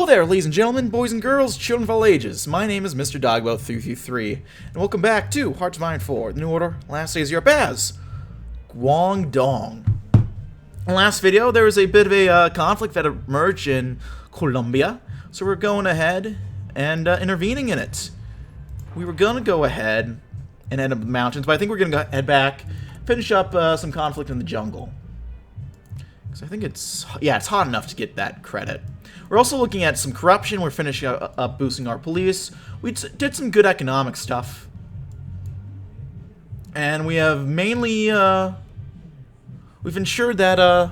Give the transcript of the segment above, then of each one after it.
Hello there, ladies and gentlemen, boys and girls, children of all ages. My name is Mr. Dogboat333, and welcome back to Hearts of Iron 4, the New Order, Last Days of Europe as Guangdong. In the last video, there was a bit of a conflict that emerged in Colombia, so we're going ahead and intervening in it. We were going to go ahead and head up the mountains, but I think we're going to head back, finish up some conflict in the jungle. Because I think it's hot enough to get that credit. We're also looking at some corruption. We're finishing up boosting our police. We did some good economic stuff. And we have mainly, we've ensured that,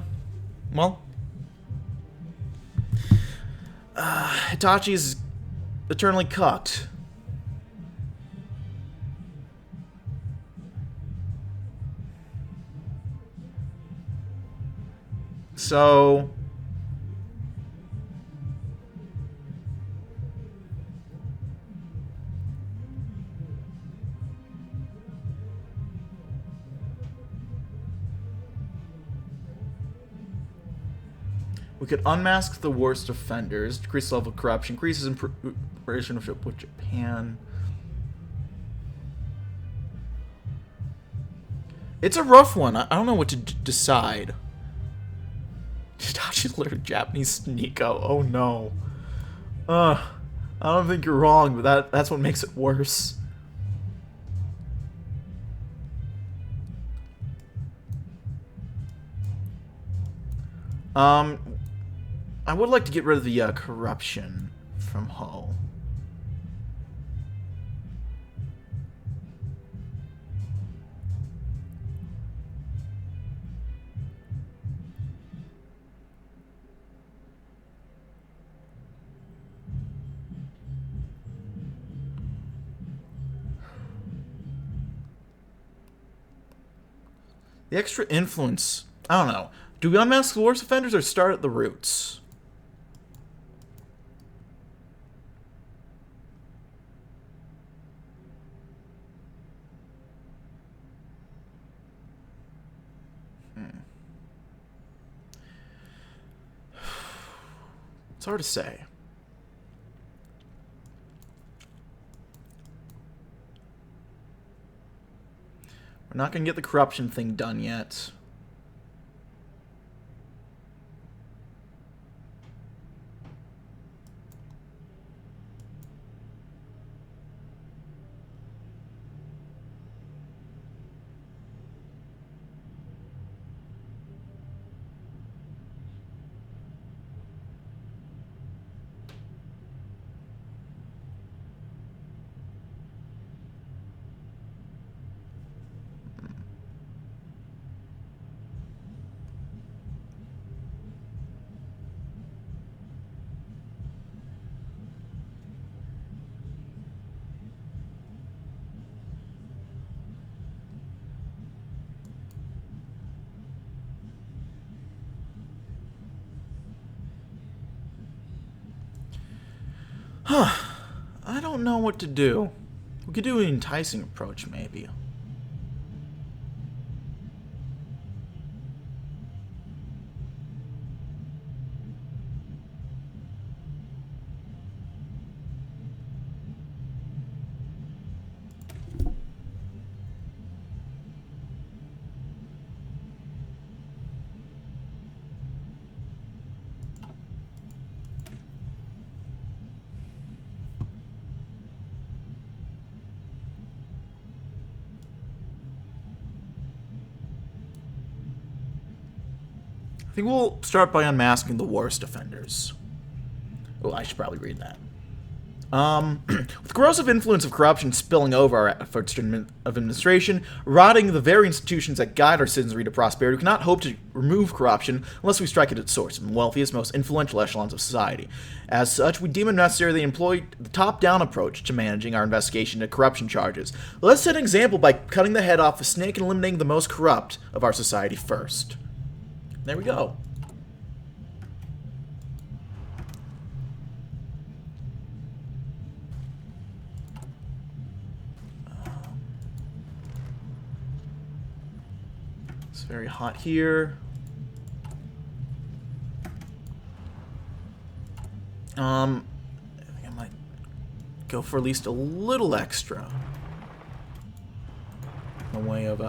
Hitachi is eternally cooked. So we could unmask the worst offenders, decrease the level of corruption, increases relationship with Japan. It's a rough one. I don't know what to decide. Hitachi learned Japanese Nico. Oh no. I don't think you're wrong, but that's what makes it worse. I would like to get rid of the corruption from HoI. The extra influence. I don't know. Do we unmask the worst offenders or start at the roots? It's hard to say. We're not going to get the corruption thing done yet. I don't know what to do. We could do an enticing approach, maybe. I think we'll start by unmasking the worst offenders. Oh, I should probably read that. With corrosive influence of corruption spilling over our efforts of administration, rotting the very institutions that guide our citizenry to prosperity, we cannot hope to remove corruption unless we strike it at its source, in the wealthiest, most influential echelons of society. As such, we deem it necessary to employ the top-down approach to managing our investigation into corruption charges. Let's set an example by cutting the head off a snake and eliminating the most corrupt of our society first. There we go. It's very hot here. I think I might go for at least a little extra. In the way of,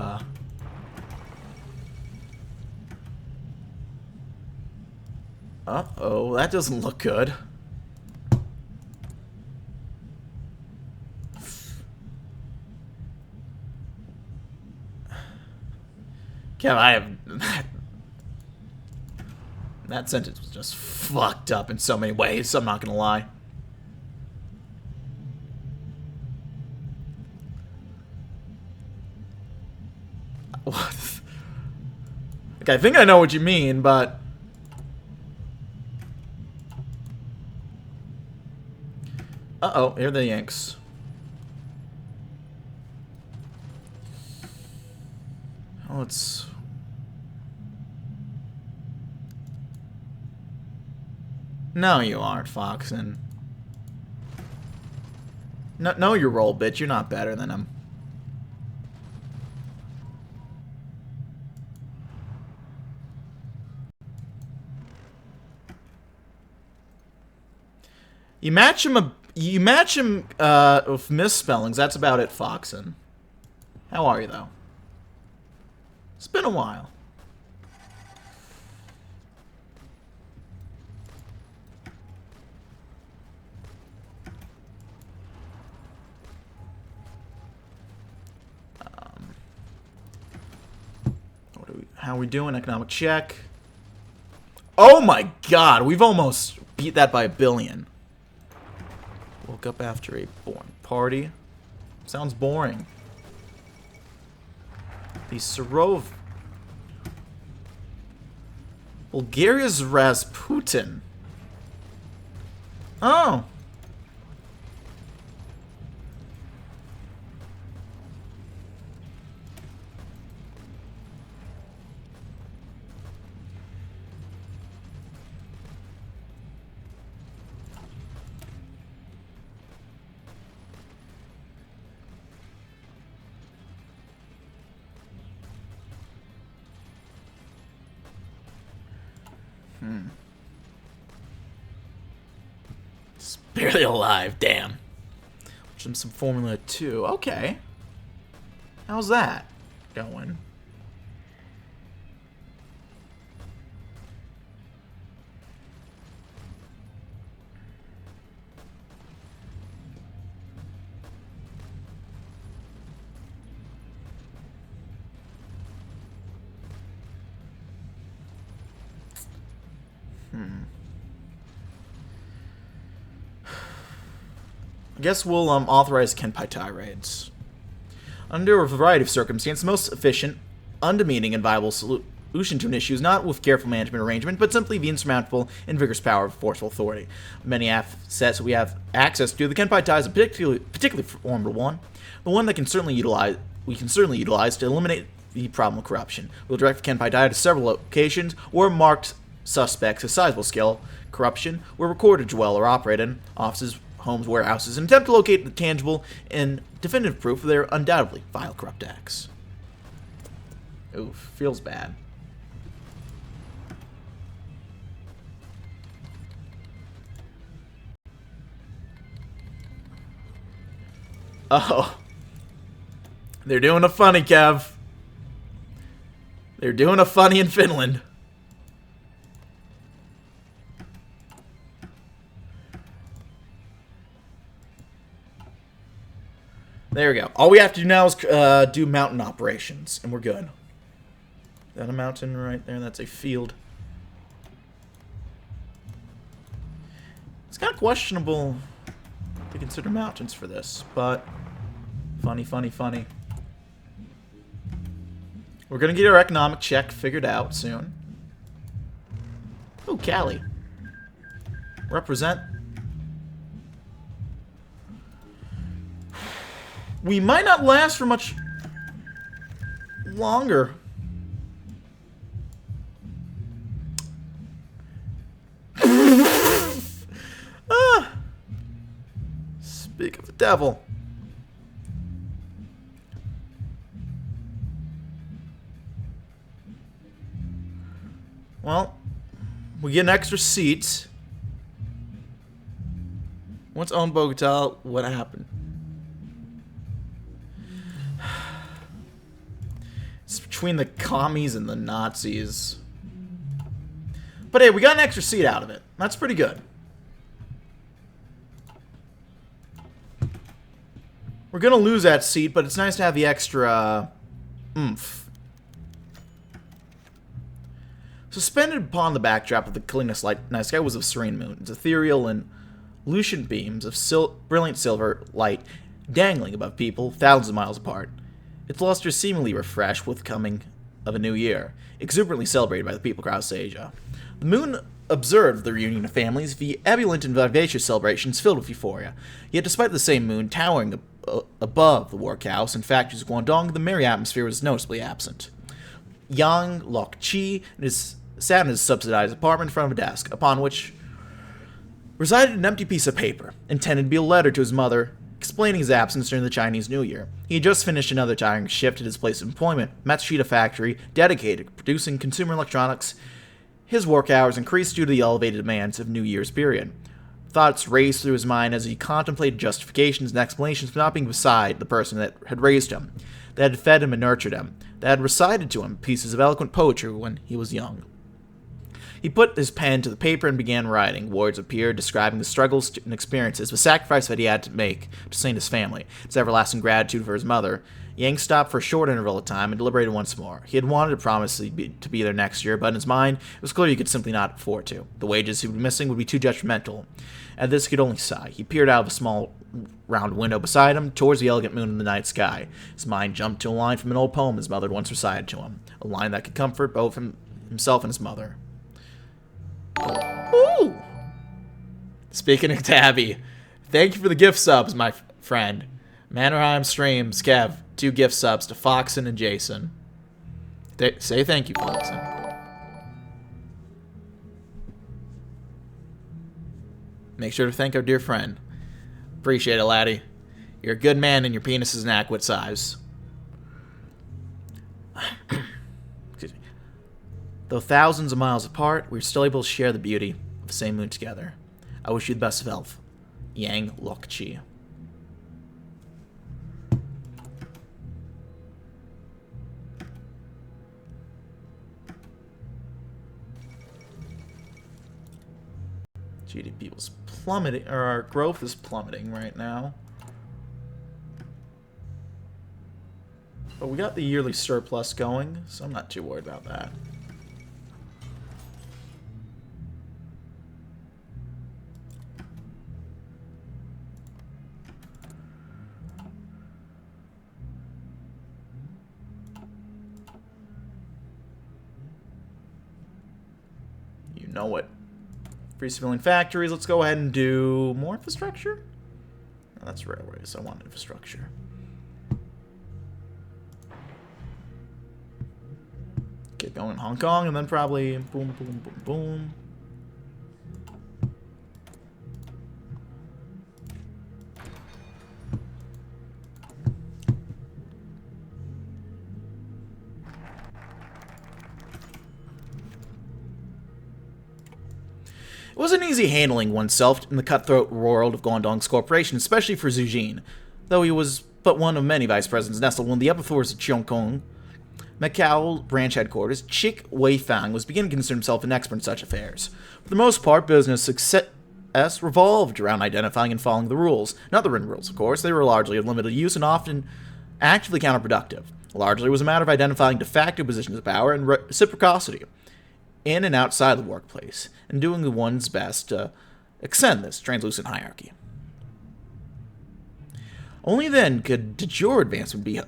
uh-oh, that doesn't look good. Kev, I have... That sentence was just fucked up in so many ways, I'm not gonna lie. What? Okay, I think I know what you mean, but... Uh-oh, here are the Yanks. Oh, it's... No, you aren't, Foxen. No, know your role, bitch. You're not better than him. You match him with misspellings. That's about it, Foxen. How are you, though? It's been a while. How are we doing? Economic check. Oh my god, we've almost beat that by 1 billion. Woke up after a boring party. Sounds boring. The Sarov... Bulgaria's Rasputin. Oh. It's barely alive, damn. Watching some Formula 2. Okay. How's that going? I guess we'll authorize Kenpai tie raids. Under a variety of circumstances, the most efficient, undemeaning, and viable solution to an issue is not with careful management arrangement, but simply the insurmountable and vigorous power of forceful authority. Many assets we have access to, the Kenpai tie is a particularly formidable one, but one that we can certainly utilize to eliminate the problem of corruption. We'll direct the Kenpai tie to several locations where marked suspects of sizable scale corruption were recorded to dwell or operate in offices, homes, warehouses, and attempt to locate the tangible and definitive proof of their undoubtedly vile corrupt acts. Oof, feels bad. Oh. They're doing a funny, Kev. They're doing a funny in Finland. There we go. All we have to do now is do mountain operations, and we're good. Is that a mountain right there? That's a field. It's kind of questionable to consider mountains for this, but funny, funny, funny. We're going to get our economic check figured out soon. Oh, Cali. Represent. We might not last for much longer. Ah. Speak of the devil. Well, we get an extra seat. Once owned Bogota, what happened? It's between the commies and the Nazis. But hey, we got an extra seat out of it. That's pretty good. We're gonna lose that seat, but it's nice to have the extra oomph. Suspended upon the backdrop of the clean night sky was a serene moon. Its ethereal and lucent beams of brilliant silver light dangling above people thousands of miles apart. Its luster seemingly refreshed with the coming of a new year, exuberantly celebrated by the people across Asia. The moon observed the reunion of families, the ebullient and vivacious celebrations filled with euphoria. Yet despite the same moon towering above the workhouse and factories of Guangdong, the merry atmosphere was noticeably absent. Yang Lok-chi sat in his subsidized apartment in front of a desk, upon which resided an empty piece of paper, intended to be a letter to his mother, explaining his absence during the Chinese New Year. He had just finished another tiring shift at his place of employment, Matsushita factory, dedicated to producing consumer electronics. His work hours increased due to the elevated demands of New Year's period. Thoughts raced through his mind as he contemplated justifications and explanations for not being beside the person that had raised him, that had fed him and nurtured him, that had recited to him pieces of eloquent poetry when he was young. He put his pen to the paper and began writing. Words appeared describing the struggles and experiences, the sacrifice that he had to make to sustain his family, his everlasting gratitude for his mother. Yang stopped for a short interval of time and deliberated once more. He had wanted to promise to be there next year, but in his mind, it was clear he could simply not afford to. The wages he would be missing would be too detrimental. At this, he could only sigh. He peered out of a small round window beside him towards the elegant moon in the night sky. His mind jumped to a line from an old poem his mother had once recited to him, a line that could comfort both himself and his mother. Ooh! Speaking of Tabby, thank you for the gift subs, my friend. Mannerheim Streams, Kev, 2 gift subs to Foxen and Jason. Say thank you, Foxen. Make sure to thank our dear friend. Appreciate it, laddie. You're a good man and your penis is an adequate size. Excuse me. Though thousands of miles apart, we're still able to share the beauty of the same moon together. I wish you the best of health. Yang Lok-chi. GDP was plummeting, or our growth is plummeting right now. But we got the yearly surplus going, so I'm not too worried about that. You know it. Free civilian factories. Let's go ahead and do more infrastructure. No, that's railways. I want infrastructure. Get going in Hong Kong, and then probably boom, boom, boom, boom. It wasn't easy handling oneself in the cutthroat world of Guangdong's corporation, especially for Zhu Jin, though he was but one of many vice presidents nestled in the upper floors of Cheongkong. Macau branch headquarters, Chick Weifang was beginning to consider himself an expert in such affairs. For the most part, business success revolved around identifying and following the rules. Not the written rules, of course. They were largely of limited use and often actively counterproductive. Largely, it was a matter of identifying de facto positions of power and reciprocity in and outside the workplace, and doing one's best to extend this translucent hierarchy. Only then could de jure advancement be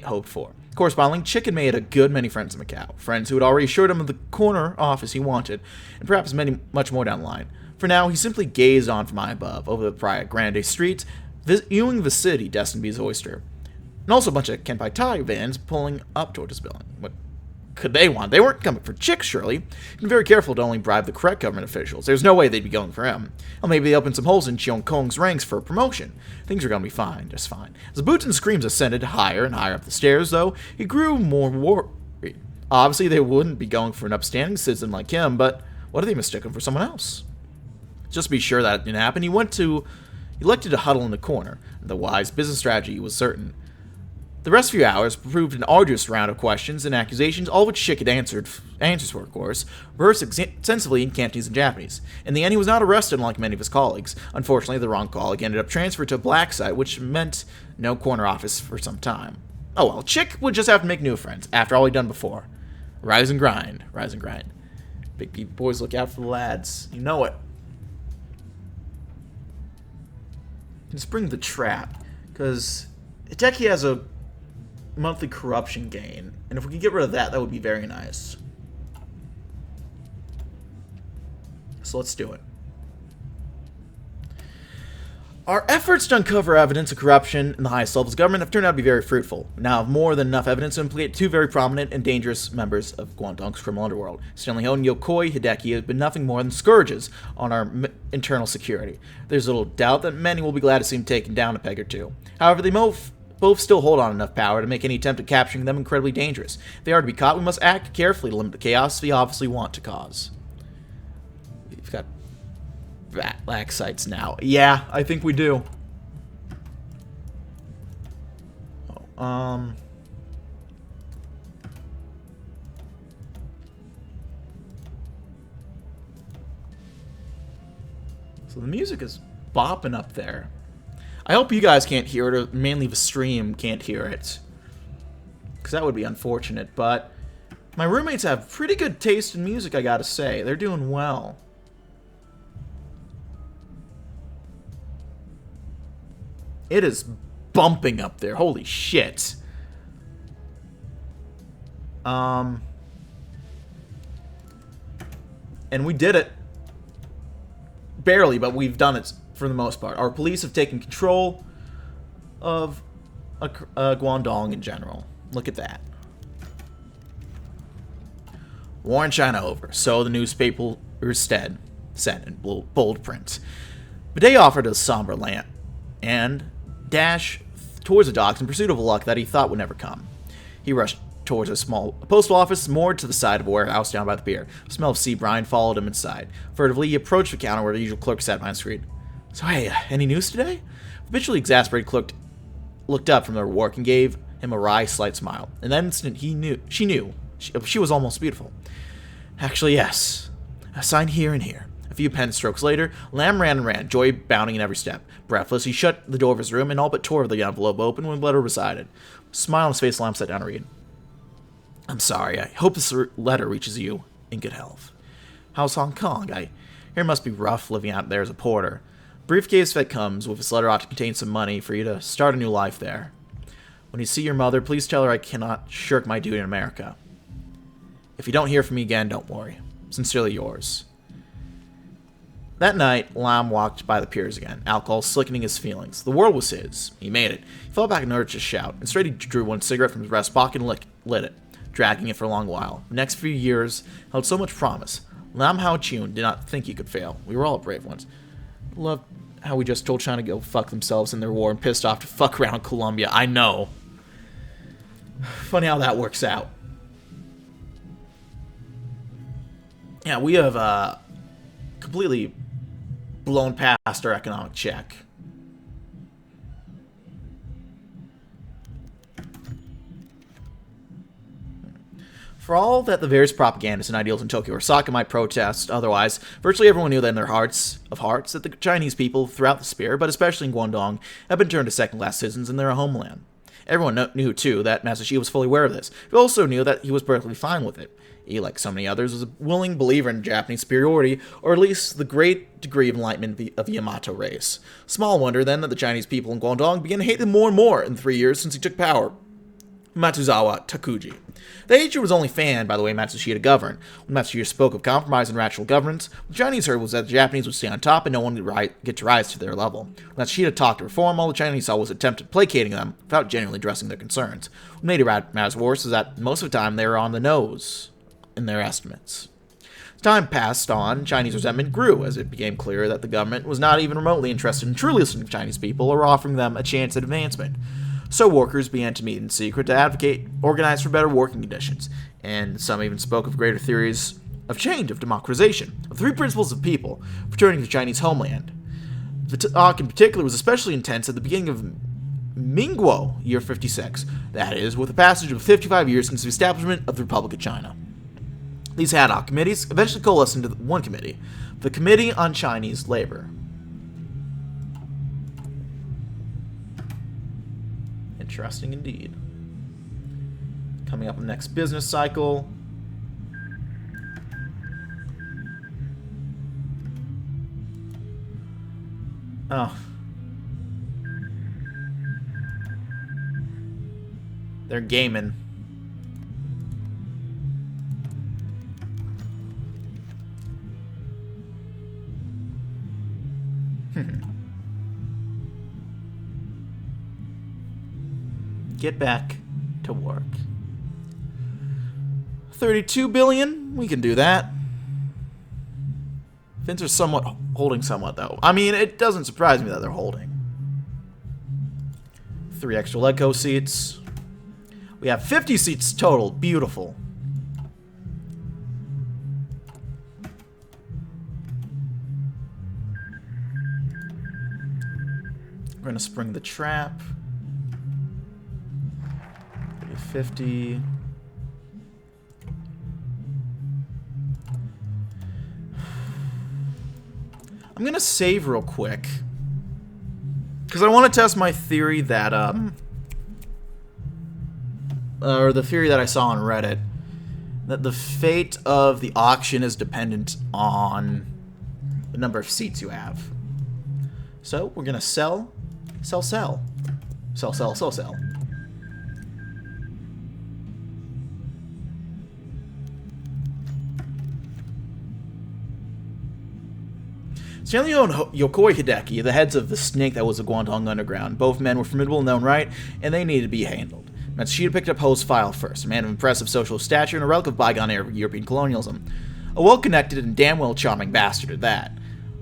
hoped for. Correspondingly, Chick had made a good many friends in Macau, friends who had already assured him of the corner office he wanted, and perhaps much more down the line. For now, he simply gazed on from high above, over the Praia Grande streets, viewing the city destined to be his oyster. And also a bunch of Kenpai Tai vans pulling up towards his building. What could they want? They weren't coming for Chick, surely. He'd been very careful to only bribe the correct government officials. There's no way they'd be going for him. Well, maybe they opened some holes in Cheong Kong's ranks for promotion. Things are going to be fine, just fine. As the boots and screams ascended higher and higher up the stairs, though, he grew more worried. Obviously, they wouldn't be going for an upstanding citizen like him, but what if they mistook him for someone else? Just to be sure that didn't happen, he went to He elected to huddle in the corner. The wise business strategy was certain. The rest few hours proved an arduous round of questions and accusations, all of which Schick had answers for, of course, rehearsed extensively in Cantonese and Japanese. In the end, he was not arrested unlike many of his colleagues. Unfortunately, the wrong colleague ended up transferred to a black site, which meant no corner office for some time. Oh well, Schick would just have to make new friends, after all he'd done before. Rise and grind, rise and grind. Big boys, look out for the lads. You know it. Let's bring the trap, because Hideki has a monthly corruption gain, and if we could get rid of that, that would be very nice. So let's do it. Our efforts to uncover evidence of corruption in the highest levels of government have turned out to be very fruitful. We now have more than enough evidence to implicate two very prominent and dangerous members of Guangdong's criminal underworld. Stanley Ho and Yokoi Hideki have been nothing more than scourges on our internal security. There's little doubt that many will be glad to see him taken down a peg or two. However, they both still hold on enough power to make any attempt at capturing them incredibly dangerous. If they are to be caught, we must act carefully to limit the chaos we obviously want to cause. We've got black sites now. Yeah, I think we do. So the music is bopping up there. I hope you guys can't hear it, or mainly the stream can't hear it, because that would be unfortunate, but my roommates have pretty good taste in music, I gotta say. They're doing well. It is bumping up there. Holy shit. And we did it. Barely, but we've done it for the most part. Our police have taken control of Guangdong in general. Look at that. War in China over. So the newspaper said in bold print. Bidet offered a somber lamp and dash towards the docks in pursuit of a luck that he thought would never come. He rushed towards a small postal office moored to the side of a warehouse down by the pier. The smell of sea brine followed him inside. Furtively, he approached the counter where the usual clerk sat behind the screen. So hey, any news today? The habitually exasperated clerk looked up from their work and gave him a wry, slight smile. In that instant, she knew she was almost beautiful. Actually, yes. A sign here and here. A few pen strokes later, Lamb ran and ran, joy bounding in every step. Breathless, he shut the door of his room and all but tore the envelope open when the letter resided. A smile on his face, Lamb sat down to read. I'm sorry. I hope this letter reaches you in good health. How's Hong Kong? I hear it must be rough living out there as a porter. Briefcase that comes with this letter ought to contain some money for you to start a new life there. When you see your mother, please tell her I cannot shirk my duty in America. If you don't hear from me again, don't worry. Sincerely yours. That night, Lam walked by the piers again, alcohol sickening his feelings. The world was his. He made it. He fell back in order to shout. Instead, he drew one cigarette from his breast pocket and lit it, dragging it for a long while. The next few years held so much promise. Lam Hao-chun did not think he could fail. We were all brave ones. Loved how we just told China to go fuck themselves in their war and pissed off to fuck around in Colombia. I know. Funny how that works out. Yeah, we have completely blown past our economic check. For all that the various propagandists and ideals in Tokyo or Osaka might protest otherwise, virtually everyone knew that in their hearts of hearts that the Chinese people throughout the sphere, but especially in Guangdong, had been turned to second-class citizens in their homeland. Everyone knew, too, that Matsushita was fully aware of this, but also knew that he was perfectly fine with it. He, like so many others, was a willing believer in Japanese superiority, or at least the great degree of enlightenment of the Yamato race. Small wonder, then, that the Chinese people in Guangdong began to hate him more and more in the 3 years since he took power. Matsuzawa Takuji. The hatred was only fanned by the way Matsushita governed. When Matsushita spoke of compromise and rational governance, what the Chinese heard was that the Japanese would stay on top and no one would get to rise to their level. When Matsushita talked reform, all the Chinese saw was attempt at placating them without genuinely addressing their concerns. What made it matters worse is that most of the time they were on the nose in their estimates. As time passed on, Chinese resentment grew as it became clear that the government was not even remotely interested in truly listening to Chinese people or offering them a chance at advancement. So workers began to meet in secret to advocate, organize for better working conditions, and some even spoke of greater theories of change, of democratization, of 3 principles of people, returning to the Chinese homeland. The talk in particular was especially intense at the beginning of Mingguo, year 56. That is, with a passage of 55 years since the establishment of the Republic of China. These ad hoc committees eventually coalesced into one committee, the Committee on Chinese Labor. Interesting indeed. Coming up in the next business cycle. Oh. They're gaming. Get back to work. 32 billion? We can do that. Fins are somewhat holding somewhat, though. I mean, it doesn't surprise me that they're holding. 3 extra Legco seats. We have 50 seats total. Beautiful. We're going to spring the trap. 50. I'm gonna save real quick because I want to test my theory that or the theory that I saw on Reddit, that the fate of the auction is dependent on the number of seats you have. So we're gonna sell. Stanley and Yokoi Hideki, the heads of the snake that was the Guangdong Underground. Both men were formidable in their own right, and they needed to be handled. Matsushita picked up HoI's file first, a man of impressive social stature and a relic of bygone era of European colonialism. A well-connected and damn well charming bastard at that.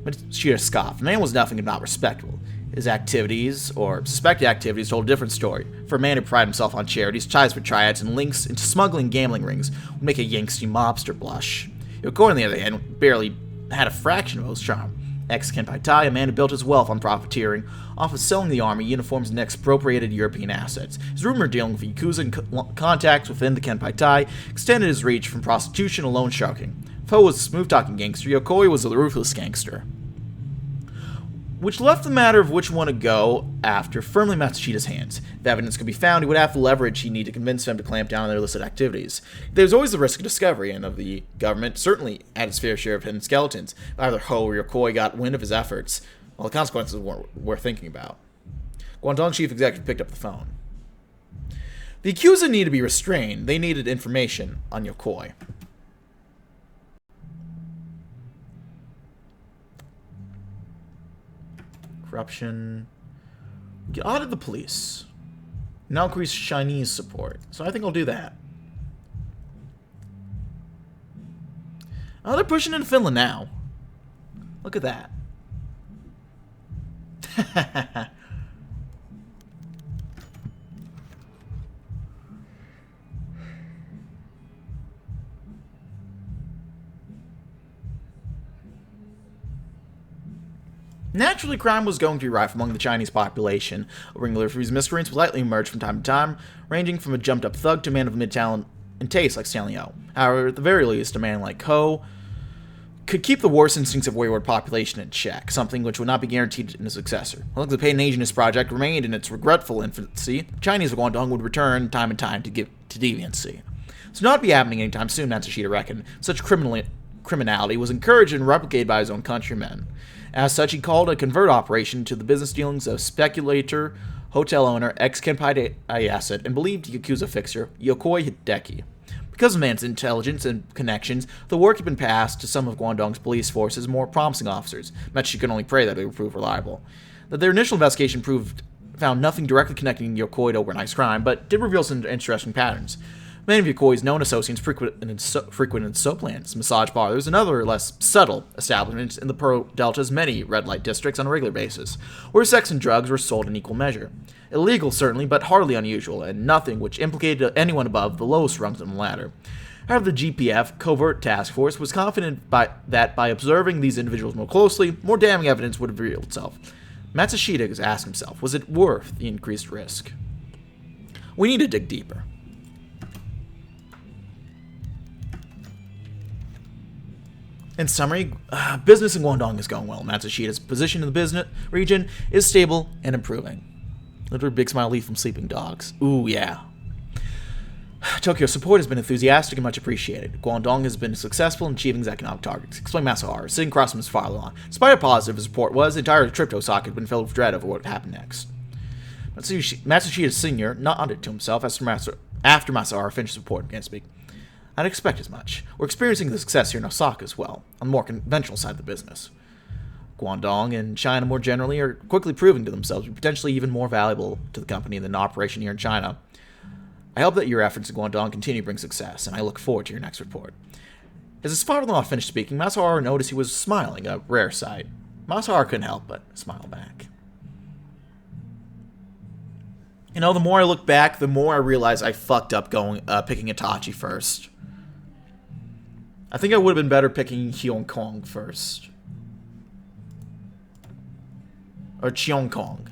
Matsushita scoffed. The man was nothing if not respectable. His activities, or suspected activities, told a different story. For a man who prided himself on charities, ties for triads, and links into smuggling gambling rings would make a Yangtze mobster blush. Yokoi, on the other hand, barely had a fraction of HoI's charm. Ex-Kenpai Tai, a man who built his wealth on profiteering, off of selling the army uniforms and expropriated European assets. His rumored dealing with Yakuza and contacts within the Kenpai Tai extended his reach from prostitution to loan sharking. Fo was a smooth-talking gangster, Yokoi was a ruthless gangster. Which left the matter of which one to go after firmly in Matsushita's hands. If evidence could be found, he would have the leverage he needed to convince them to clamp down on their illicit activities. There's always the risk of discovery, and of the government certainly had its fair share of hidden skeletons. If either Ho or Yokoi got wind of his efforts, well, the consequences weren't worth thinking about. Guangdong chief executive picked up the phone. The accused needed to be restrained. They needed information on Yokoi. Corruption. Get audit the police. Now increase Chinese support. So I think I'll do that. Oh, they're pushing into Finland now. Look at that. Naturally, crime was going to be rife among the Chinese population. A ringleader for these miscreants would likely emerge from time to time, ranging from a jumped-up thug to a man of mid-talent and taste like Stanley O. However, at the very least, a man like Ho could keep the worst instincts of wayward population in check, something which would not be guaranteed in a successor. While the paid Asianist project remained in its regretful infancy, the Chinese of Guangdong would return time and time to deviancy. This would not be happening anytime soon, Matsushita reckoned. Such criminality was encouraged and replicated by his own countrymen. As such, he called a convert operation to the business dealings of speculator, hotel owner, ex-Kenpai asset, and believed Yakuza fixer Yokoi Hideki. Because of the man's intelligence and connections, the work had been passed to some of Guangdong's police force's more promising officers. Matsushita could only pray that they would prove reliable. That their initial investigation found nothing directly connecting Yokoi to organized crime, but did reveal some interesting patterns. Many of Yokoi's known associates frequented soap lands, massage parlors, and other less subtle establishments in the Pearl Delta's many red light districts on a regular basis, where sex and drugs were sold in equal measure. Illegal, certainly, but hardly unusual, and nothing which implicated anyone above the lowest rungs on the ladder. However, the GPF, Covert Task Force, was confident that by observing these individuals more closely, more damning evidence would reveal itself. Matsushita asked himself, was it worth the increased risk? We need to dig deeper. In summary, business in Guangdong is going well. Matsushita's position in the business region is stable and improving. Little big smiley from Sleeping Dogs. Ooh, yeah. Tokyo's support has been enthusiastic and much appreciated. Guangdong has been successful in achieving its economic targets, explained Masahara, sitting across from his father-in-law. Despite how positive his report was, the entire trip to Osaka had been filled with dread over what would happen next. Matsushita Sr. nodded to himself after Masahara finished his report and began to speak. I'd expect as much. We're experiencing the success here in Osaka as well, on the more conventional side of the business. Guangdong and China more generally are quickly proving to themselves to be potentially even more valuable to the company than an operation here in China. I hope that your efforts in Guangdong continue to bring success, and I look forward to your next report. As his father-in-law finished speaking, Masahara noticed he was smiling, a rare sight. Masahara couldn't help but smile back. You know, the more I look back, the more I realize I fucked up picking Itachi first. I think I would have been better picking Hong Kong first. Or Cheong Kong.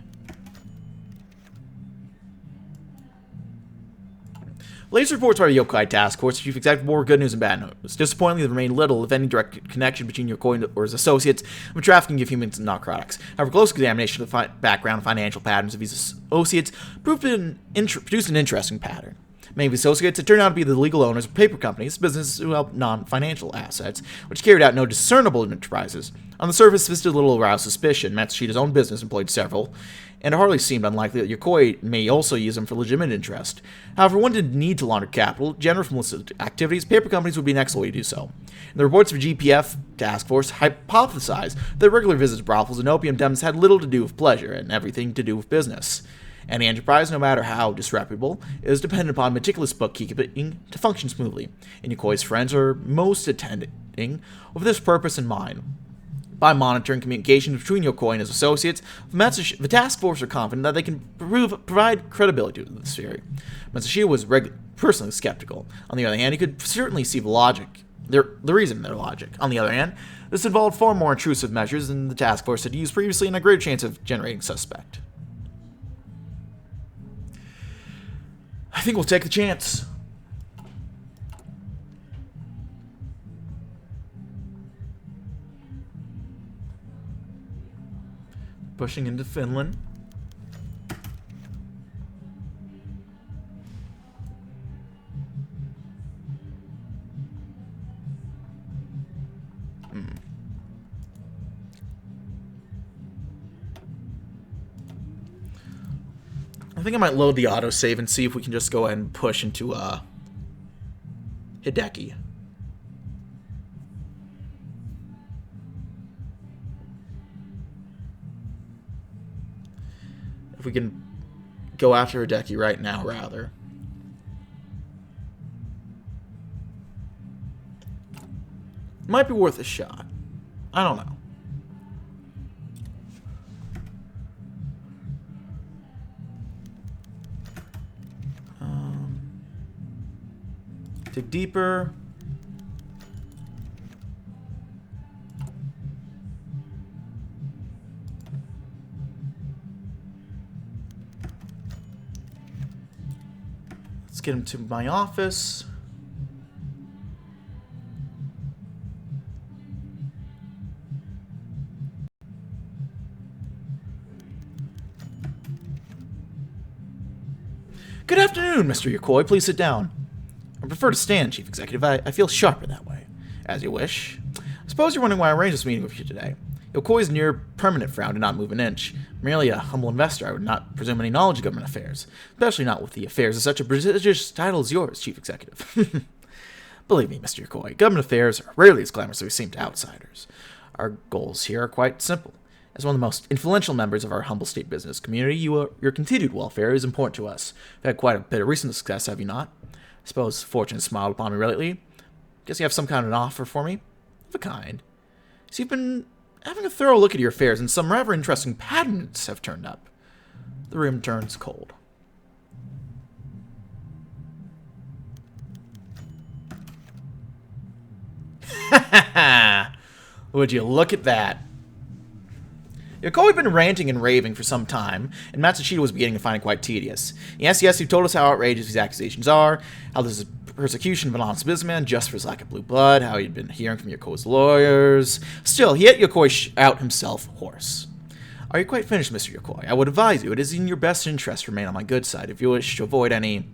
Latest reports by the Yokai Task Force chief executive more good news and bad news. Disappointingly, there remained little, if any, direct connection between Yokoi or his associates and trafficking of humans and narcotics. However, close examination of the background and financial patterns of these associates produced an interesting pattern. Many of the associates had turned out to be the legal owners of paper companies, businesses who help non-financial assets, which carried out no discernible enterprises. On the surface, this did little arouse suspicion. Matsushita's own business employed several, and it hardly seemed unlikely that Yokoi may also use them for legitimate interest. However, one didn't need to launder capital, generate from illicit activities, paper companies would be an excellent way to do so. And the reports of GPF task force hypothesized that regular visits to brothels and opium dens had little to do with pleasure and everything to do with business. Any enterprise, no matter how disreputable, is dependent upon meticulous bookkeeping to function smoothly, and Yokoi's friends are most attending with this purpose in mind. By monitoring communications between Yokoi and his associates, the task force are confident that they can provide credibility to this theory. Matsushita was personally skeptical. On the other hand, he could certainly see the reason in their logic. On the other hand, this involved far more intrusive measures than the task force had used previously and a greater chance of generating suspect. I think we'll take the chance. Pushing into Finland. I think I might load the autosave and see if we can just go ahead and push into Hideki. If we can go after Hideki right now, rather. Might be worth a shot. I don't know. Dig deeper. Let's get him to my office. Good afternoon, Mr. Yokoi. Please sit down. I prefer to stand, Chief Executive. I feel sharper that way. As you wish. I suppose you're wondering why I arranged this meeting with you today. Yokoi's near permanent frown did not move an inch. Merely a humble investor, I would not presume any knowledge of government affairs, especially not with the affairs of such a prestigious title as yours, Chief Executive. Believe me, Mr. Yokoi, government affairs are rarely as glamorous as they seem to outsiders. Our goals here are quite simple. As one of the most influential members of our humble state business community, your continued welfare is important to us. You've had quite a bit of recent success, have you not? I suppose fortune smiled upon me lately. Guess you have some kind of an offer for me? Of a kind. So you've been having a thorough look at your affairs, and some rather interesting patents have turned up. The room turns cold. Would you look at that? Yokoi had been ranting and raving for some time, and Matsushita was beginning to find it quite tedious. Yes, he told us how outrageous these accusations are, how this is persecution of an honest businessman just for his lack of blue blood, how he'd been hearing from Yokoi's lawyers. Still, he let Yokoi out himself hoarse. Are you quite finished, Mr. Yokoi? I would advise you, it is in your best interest to remain on my good side if you wish to avoid any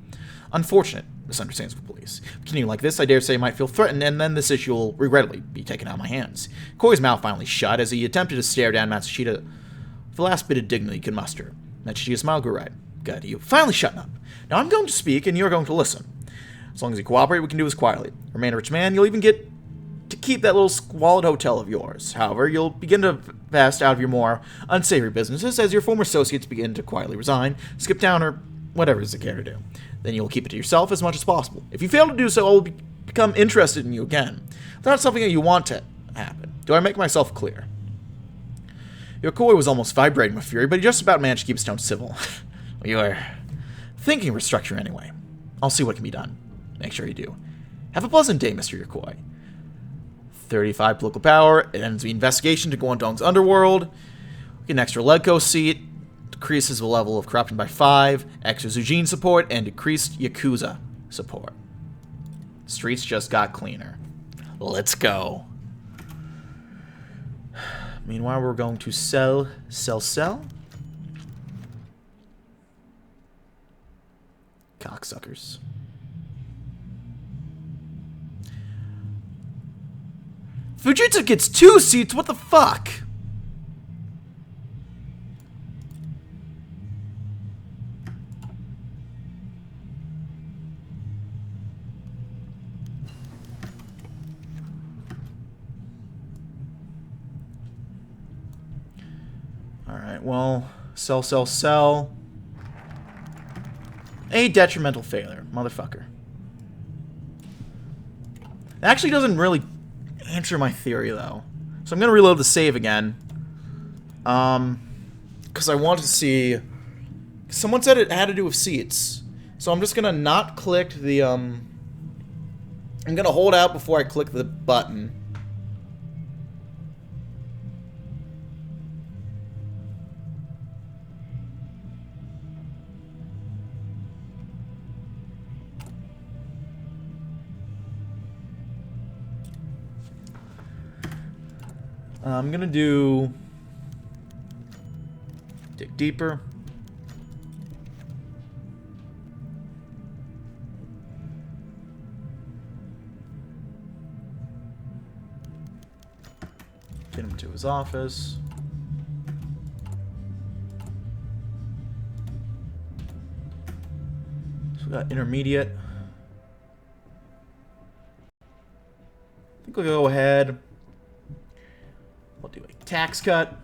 unfortunate misunderstandings with police. Continuing like this, I dare say you might feel threatened, and then this issue will regrettably be taken out of my hands. Yokoi's mouth finally shut as he attempted to stare down Matsushita with the last bit of dignity he could muster. Matsushita's smile grew red. Good, you finally shut up. Now I'm going to speak, and you're going to listen. As long as you cooperate, we can do this quietly. Remain a rich man, you'll even get to keep that little squalid hotel of yours. However, you'll begin to vest out of your more unsavory businesses as your former associates begin to quietly resign, skip down, or whatever it is they care to do. Then you'll keep it to yourself as much as possible. If you fail to do so, I'll become interested in you again. That's not something that you want to happen. Do I make myself clear? Yokoi was almost vibrating with fury, but he just about managed to keep his tone civil. You are thinking of restructuring anyway. I'll see what can be done. Make sure you do. Have a pleasant day, Mr. Yokoi. 35 political power. It ends the investigation to Guangdong's underworld. Get an extra Legco seat. Decreases the level of corruption by 5. Extra Zujin support. And decreased Yakuza support. Streets just got cleaner. Let's go. Meanwhile, we're going to sell. Cocksuckers. Fujitsu gets 2 seats? What the fuck? Alright, well, sell. A detrimental failure, motherfucker. It actually doesn't really answer my theory, though. So I'm going to reload the save again. Because I want to see... Someone said it had to do with seats. So I'm just going to not click the, I'm going to hold out before I click the button. I'm gonna do dig deeper. Get him to his office. So we got intermediate. I think we'll go ahead. We'll do a tax cut.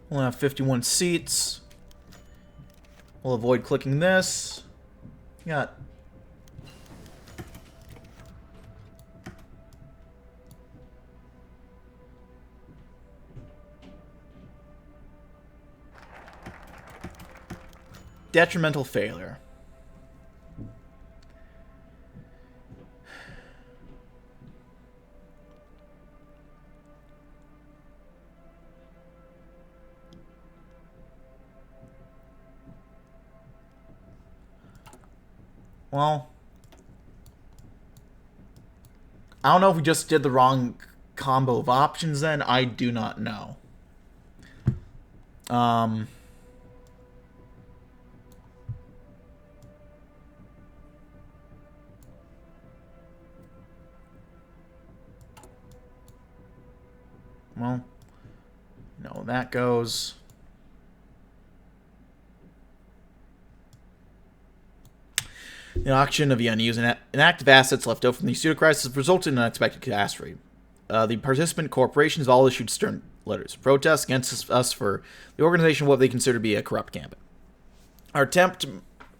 We'll have 51 seats. We'll avoid clicking this. Got detrimental failure. Well, I don't know if we just did the wrong combo of options then. I do not know. Well, no, that goes. The auction of the unused inactive assets left over from the Pseudo Crisis resulted in an unexpected catastrophe. The participant corporations have all issued stern letters of protest against us for the organization of what they consider to be a corrupt gambit. Our attempt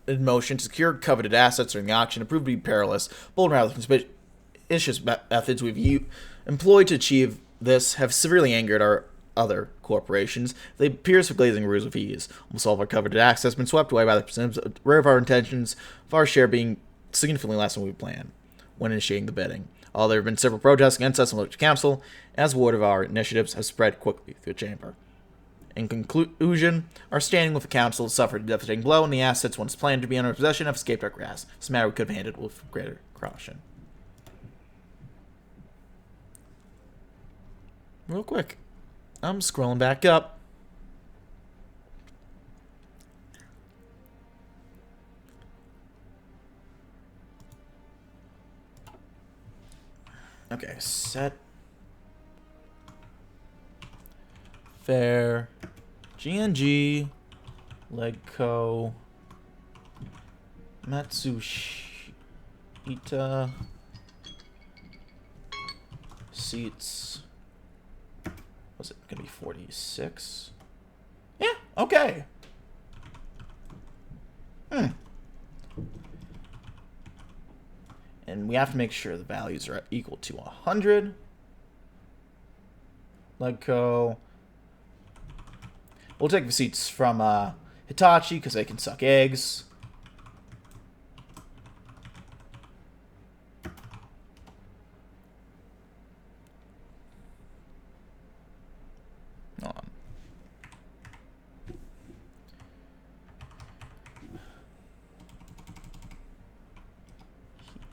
in motion to secure coveted assets during the auction proved to be perilous. Bold and rather conspicuous methods we've employed to achieve this have severely angered our other corporations. They pierce for glazing ruse with ease. Almost all of our coveted access has been swept away by the percentage of our intentions, of our share being significantly less than we planned when initiating the bidding. Although there have been several protests against us in the council, as word of our initiatives has spread quickly through the chamber. In conclusion, our standing with the council suffered a devastating blow, and the assets once planned to be in our possession have escaped our grasp. It's a matter we could have handled with greater caution. Real quick, I'm scrolling back up. Okay, set. Fair. GNG. Legco. Matsushita. Seats. Was it going to be 46? Yeah, okay. And we have to make sure the values are equal to 100. Legco. We'll take the seats from Hitachi because they can suck eggs.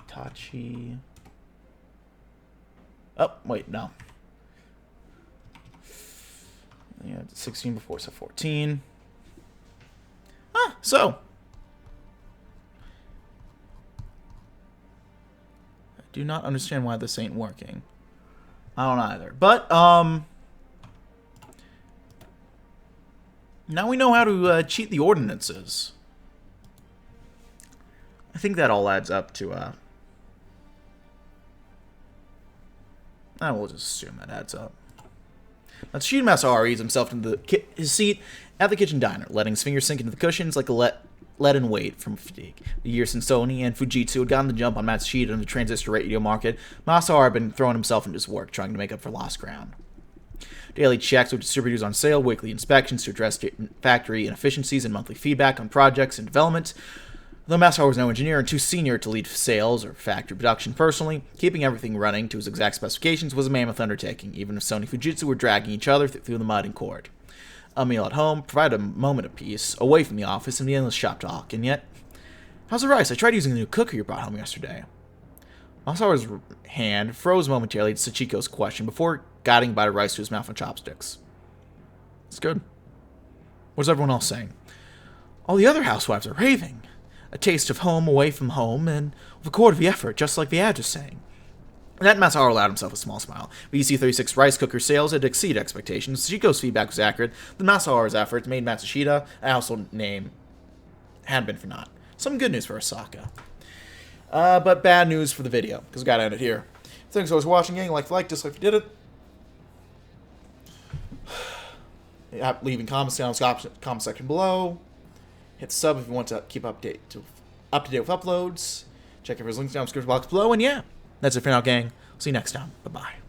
Hitachi. Oh, wait, no. Yeah, 16 before, so 14. So. I do not understand why this ain't working. I don't either. But, now we know how to cheat the ordinances. I think that all adds up to, I will just assume that adds up. Matsushita Masaharu eased himself into his seat at the kitchen diner, letting his fingers sink into the cushions like a leaden weight from fatigue. The years since Sony and Fujitsu had gotten the jump on Matsushita in the transistor radio market, Masaharu had been throwing himself into his work, trying to make up for lost ground. Daily checks with distributors on sale, weekly inspections to address factory inefficiencies, and monthly feedback on projects and development. Though Masaharu was no engineer and too senior to lead sales or factory production personally, keeping everything running to his exact specifications was a mammoth undertaking, even if Sony and Fujitsu were dragging each other through the mud in court. A meal at home provided a moment of peace, away from the office and the endless shop talk, and yet... How's the rice? I tried using the new cooker you brought home yesterday. Masaharu's hand froze momentarily to Sachiko's question before guiding by the rice to his mouth with chopsticks. It's good. What's everyone else saying? All the other housewives are raving. A taste of home away from home, and with a quarter of the effort, just like the ad is saying. That Masaharu allowed himself a small smile. VC36 rice cooker sales had exceeded expectations. Sachiko's feedback was accurate. The Masaharu's efforts made Matsushita a household name had been for naught. Some good news for Osaka. But bad news for the video, because we got to end it here. Thanks for watching, gang. Like, dislike if you did it. Leaving comments down in the comment section below. Hit sub if you want to keep up to date with uploads. Check everyone's links down in the description box below. And yeah, that's it for now, gang. See you next time. Bye-bye.